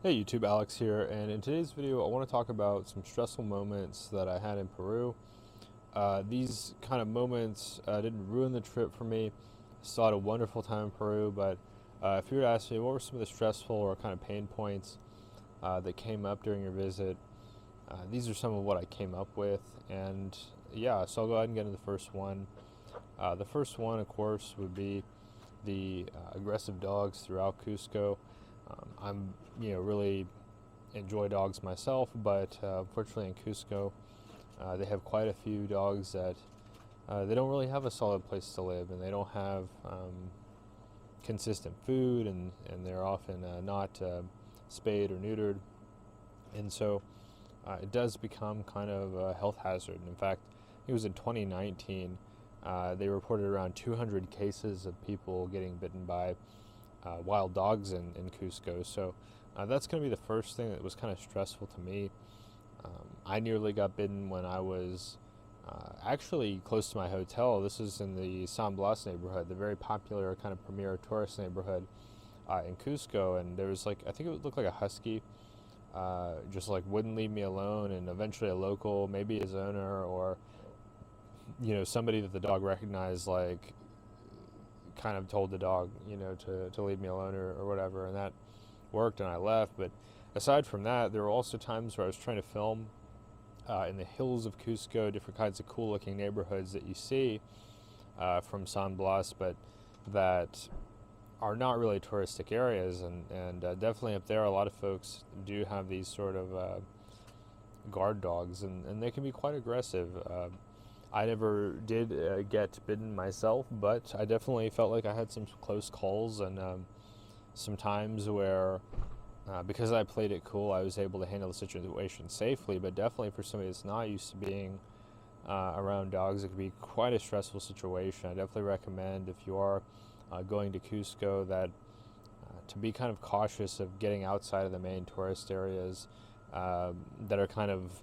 Hey YouTube, Alex here, and in today's video I want to talk about some stressful moments that I had in Peru. These kind of moments didn't ruin the trip for me. Still had a wonderful time in Peru, but if you were to ask me what were some of the stressful or kind of pain points that came up during your visit, these are some of what I came up with, and yeah, so I'll go ahead and get into the first one. The first one, of course, would be the aggressive dogs throughout Cusco. I'm, really enjoy dogs myself, but unfortunately in Cusco, they have quite a few dogs that they don't really have a solid place to live, and they don't have consistent food, and they're often not spayed or neutered, and so it does become kind of a health hazard. And in fact, it was in 2019. They reported around 200 cases of people getting bitten by wild dogs in Cusco. So that's going to be the first thing that was kind of stressful to me. I nearly got bitten when I was actually close to my hotel. This is in the San Blas neighborhood, the very popular kind of premier tourist neighborhood in Cusco. And there was I think it looked like a husky, just wouldn't leave me alone. And eventually a local, maybe his owner or somebody that the dog recognized, kind of told the dog, to leave me alone or whatever, and that worked, and I left. But aside from that, there were also times where I was trying to film in the hills of Cusco, different kinds of cool-looking neighborhoods that you see from San Blas, but that are not really touristic areas, and definitely up there, a lot of folks do have these sort of guard dogs, and they can be quite aggressive. I never did get bitten myself, but I definitely felt like I had some close calls, and some times where, because I played it cool, I was able to handle the situation safely. But definitely for somebody that's not used to being around dogs, it can be quite a stressful situation. I definitely recommend, if you are going to Cusco, that to be kind of cautious of getting outside of the main tourist areas that are kind of,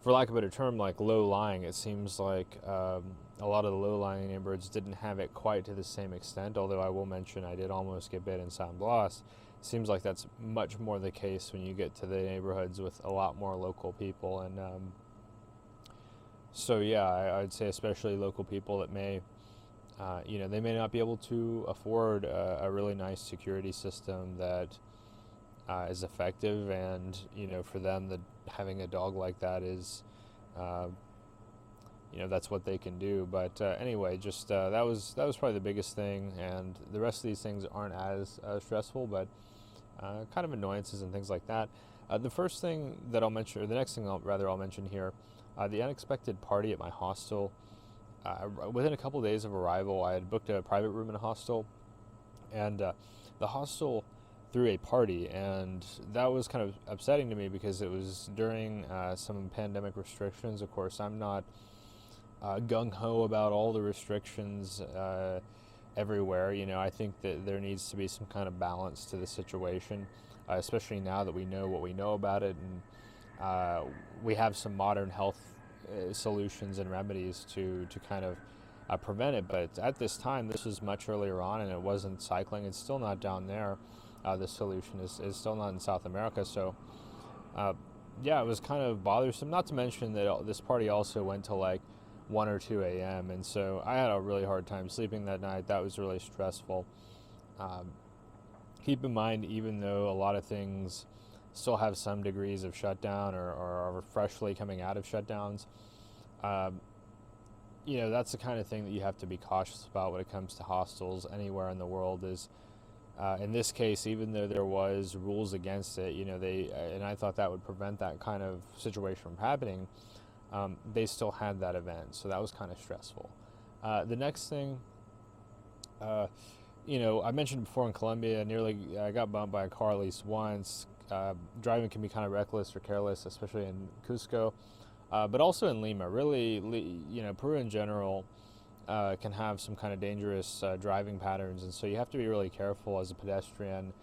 for lack of a better term, like low-lying. It seems like a lot of the low-lying neighborhoods didn't have it quite to the same extent, although I will mention I did almost get bit in San Blas. It seems like that's much more the case when you get to the neighborhoods with a lot more local people. And so yeah, I'd say especially local people that may, they may not be able to afford a really nice security system that is effective, and for them, having a dog like that is that's what they can do. But anyway, just that was probably the biggest thing, and the rest of these things aren't as stressful, but kind of annoyances and things like that. The first thing that I'll mention, or the next thing I'll mention here, the unexpected party at my hostel. Within a couple of days of arrival, I had booked a private room in a hostel, and the hostel threw a party, and that was kind of upsetting to me because it was during some pandemic restrictions. Of course, I'm not gung-ho about all the restrictions everywhere. I think that there needs to be some kind of balance to the situation, especially now that we know what we know about it, and we have some modern health solutions and remedies to kind of prevent it. But at this time, this was much earlier on, and it wasn't cycling. It's still not down there. The solution is still not in South America. So yeah, it was kind of bothersome, not to mention that this party also went to 1 or 2 a.m. and so I had a really hard time sleeping that night. That was really stressful. Keep in mind, even though a lot of things still have some degrees of shutdown or are freshly coming out of shutdowns, that's the kind of thing that you have to be cautious about when it comes to hostels anywhere in the world. Is in this case, even though there was rules against it, and I thought that would prevent that kind of situation from happening, they still had that event, so that was kind of stressful. The next thing, I mentioned before, in Colombia, I got bumped by a car at least once. Driving can be kind of reckless or careless, especially in Cusco, but also in Lima. Really, Peru in general can have some kind of dangerous driving patterns, and so you have to be really careful as a pedestrian.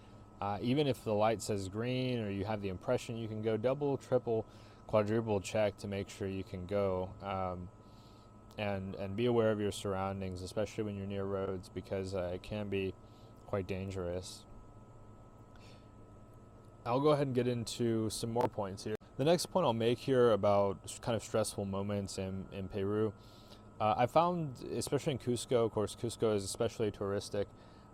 Even if the light says green, or you have the impression you can go, double, triple, quadruple check to make sure you can go, and be aware of your surroundings, especially when you're near roads, because it can be quite dangerous. I'll go ahead and get into some more points here. The next point I'll make here about kind of stressful moments in Peru, I found, especially in Cusco, of course, Cusco is especially touristic,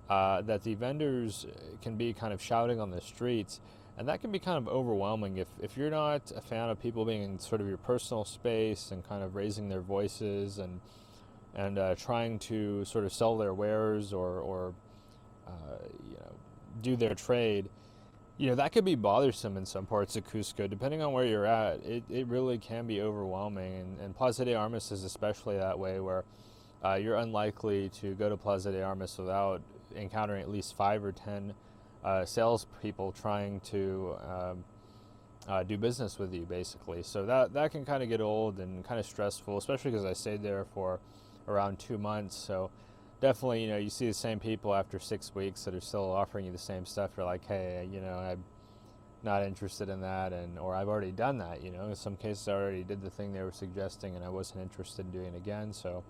that the vendors can be kind of shouting on the streets, and that can be kind of overwhelming if you're not a fan of people being in sort of your personal space and kind of raising their voices and trying to sort of sell their wares or do their trade. That could be bothersome in some parts of Cusco. Depending on where you're at, it really can be overwhelming. And Plaza de Armas is especially that way, where you're unlikely to go to Plaza de Armas without encountering at least 5 or 10 salespeople trying to do business with you, basically. So that can kind of get old and kind of stressful, especially because I stayed there for around 2 months. So definitely, you see the same people after 6 weeks that are still offering you the same stuff. You're like, hey, I'm not interested in that, or I've already done that. In some cases, I already did the thing they were suggesting, and I wasn't interested in doing it again. So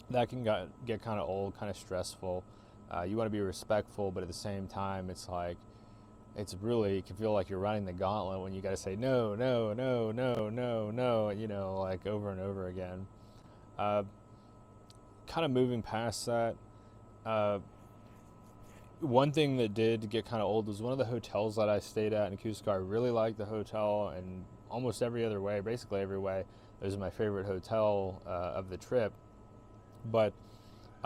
that can get kind of old, kind of stressful. You want to be respectful, but at the same time, it's like it can feel like you're running the gauntlet when you got to say no, no, no, no, no, no, like over and over again. Kind of moving past that, one thing that did get kind of old was one of the hotels that I stayed at in Cusco. I really liked the hotel, and almost every other way, basically every way, it was my favorite hotel of the trip. But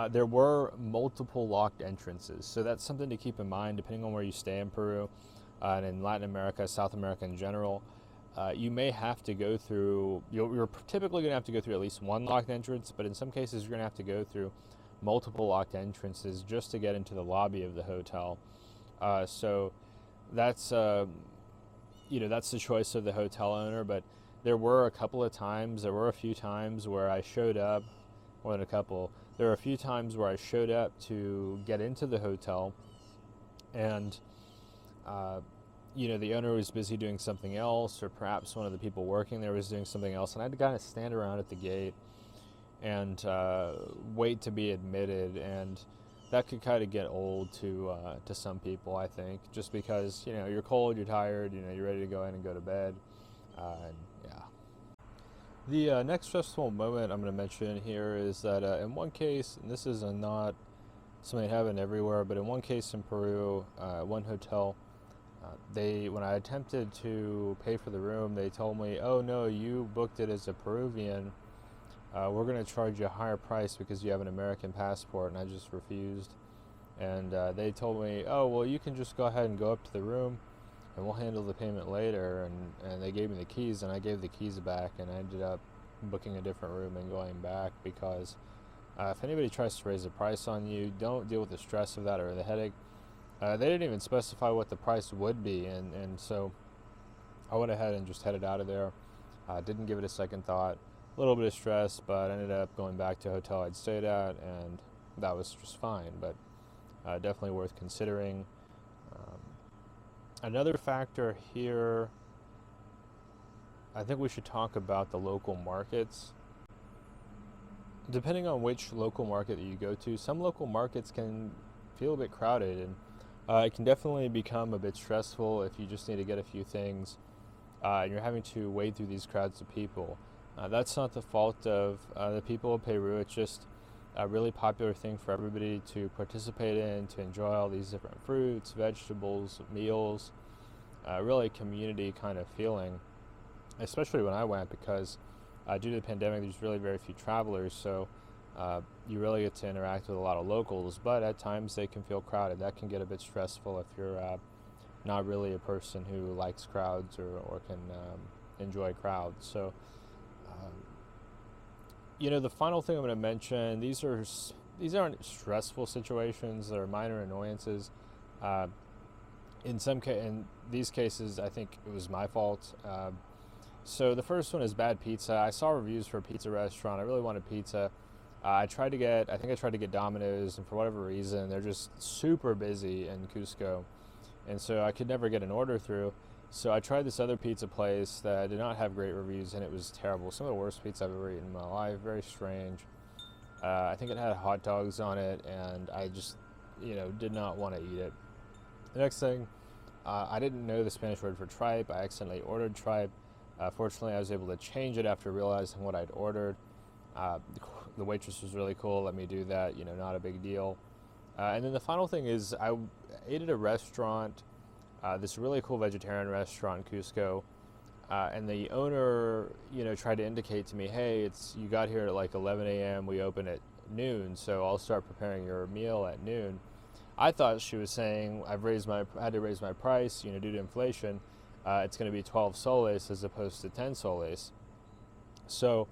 there were multiple locked entrances, so that's something to keep in mind depending on where you stay in Peru and in Latin America, South America in general. You may have to go through, you're typically going to have to go through at least one locked entrance, but in some cases you're going to have to go through multiple locked entrances just to get into the lobby of the hotel. So that's, that's the choice of the hotel owner, but there were a few times where I showed up, more than a couple, there were a few times where I showed up to get into the hotel, and the owner was busy doing something else, or perhaps one of the people working there was doing something else, and I had to kind of stand around at the gate and wait to be admitted, and that could kind of get old to some people, I think, just because you're cold, you're tired, you're ready to go in and go to bed, and yeah. The next stressful moment I'm going to mention here is that in one case, and this is not something that happened everywhere, but in one case in Peru, one hotel, when I attempted to pay for the room, they told me, oh no, you booked it as a Peruvian, we're going to charge you a higher price because you have an American passport, and I just refused. And they told me, oh, well, you can just go ahead and go up to the room and we'll handle the payment later, and they gave me the keys, and I gave the keys back, and I ended up booking a different room and going back, because if anybody tries to raise the price on you, don't deal with the stress of that or the headache. They didn't even specify what the price would be, and so I went ahead and just headed out of there. Didn't give it a second thought. A little bit of stress, but I ended up going back to a hotel I'd stayed at, and that was just fine, but definitely worth considering. Another factor here, I think we should talk about the local markets. Depending on which local market that you go to, some local markets can feel a bit crowded, and it can definitely become a bit stressful if you just need to get a few things and you're having to wade through these crowds of people. That's not the fault of the people of Peru. It's just a really popular thing for everybody to participate in, to enjoy all these different fruits, vegetables, meals, really community kind of feeling, especially when I went, because due to the pandemic, there's really very few travelers, so you really get to interact with a lot of locals, but at times they can feel crowded. That can get a bit stressful if you're not really a person who likes crowds or can enjoy crowds. So the final thing I'm going to mention, these aren't stressful situations, they're minor annoyances. In these cases, I think it was my fault. So the first one is bad pizza. I saw reviews for a pizza restaurant. I really wanted pizza. I tried to get Domino's, and for whatever reason, they're just super busy in Cusco, and so I could never get an order through. So I tried this other pizza place that did not have great reviews, and it was terrible. Some of the worst pizza I've ever eaten in my life. Very strange. I think it had hot dogs on it, and I just, did not want to eat it. The next thing, I didn't know the Spanish word for tripe. I accidentally ordered tripe. Fortunately, I was able to change it after realizing what I'd ordered. The waitress was really cool, let me do that, not a big deal. And then the final thing is I ate at a restaurant, this really cool vegetarian restaurant in Cusco, and the owner, tried to indicate to me, hey, you got here at like 11 a.m., we open at noon, so I'll start preparing your meal at noon. I thought she was saying I had to raise my price, due to inflation. It's going to be 12 soles as opposed to 10 soles. So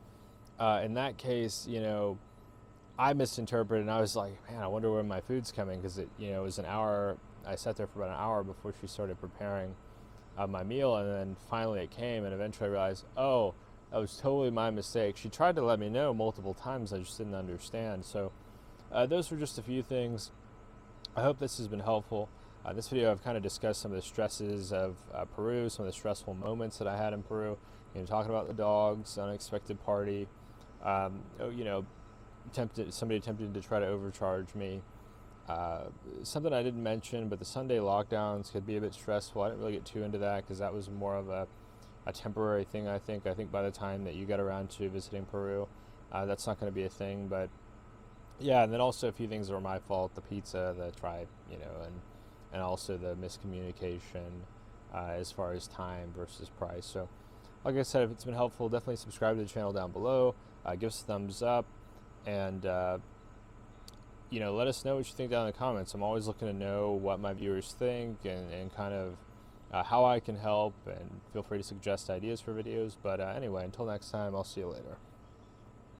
in that case, I misinterpreted, and I was like, man, I wonder when my food's coming, because it was an hour. I sat there for about an hour before she started preparing my meal, and then finally it came, and eventually I realized, oh, that was totally my mistake. She tried to let me know multiple times, I just didn't understand. So those were just a few things. I hope this has been helpful. This video, I've kind of discussed some of the stresses of Peru, some of the stressful moments that I had in Peru. Talking about the dogs, unexpected party. Somebody attempted to try to overcharge me. Something I didn't mention, but the Sunday lockdowns could be a bit stressful. I didn't really get too into that because that was more of a temporary thing, I think. I think by the time that you get around to visiting Peru, that's not going to be a thing. But yeah, and then also a few things that were my fault: the pizza, the tripe, and also the miscommunication as far as time versus price. So, like I said, if it's been helpful, definitely subscribe to the channel down below. Give us a thumbs up, and let us know what you think down in the comments. I'm always looking to know what my viewers think and kind of how I can help, and feel free to suggest ideas for videos. But anyway, until next time, I'll see you later.